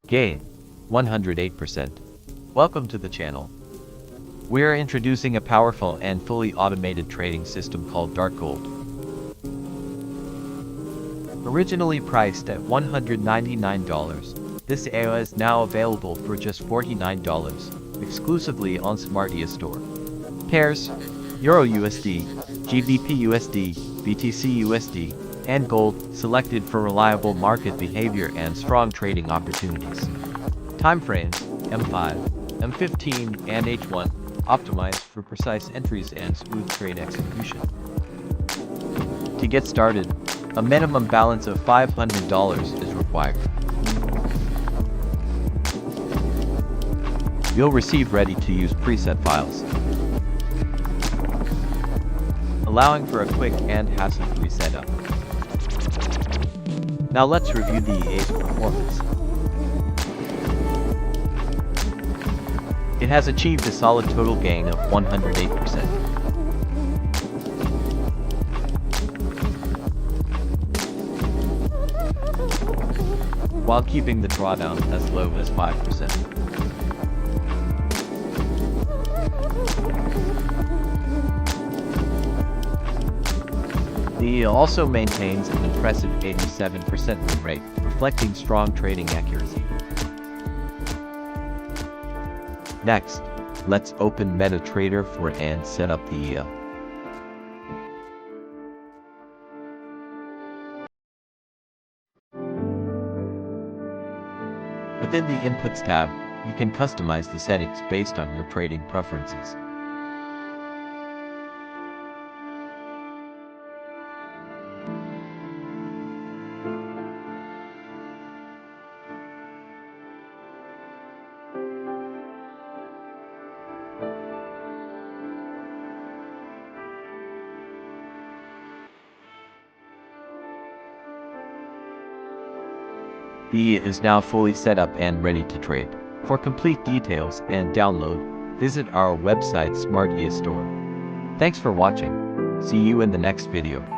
Gain 108%. Welcome to the channel. We are introducing a powerful and fully automated trading system called Dark Gold. Originally priced at $199, this AO is now available for just $49 exclusively on Smartia Store. Pairs, EURUSD, GBPUSD, BTCUSD, and Gold selected for reliable market behavior and strong trading opportunities. Timeframes M5, M15, and H1 optimized for precise entries and smooth trade execution. To get started, a minimum balance of $500 is required. You'll receive ready-to-use preset files, allowing for a quick and hassle-free setup. Now let's review the EA's performance. It has achieved a solid total gain of 108%. While keeping the drawdown as low as 5%. The EA also maintains an impressive 87% win rate, reflecting strong trading accuracy. Next, let's open MetaTrader 4 and set up the EA. Within the Inputs tab, you can customize the settings based on your trading preferences. The EA is now fully set up and ready to trade. For complete details and download, visit our website Smartia Store. Thanks for watching. See you in the next video.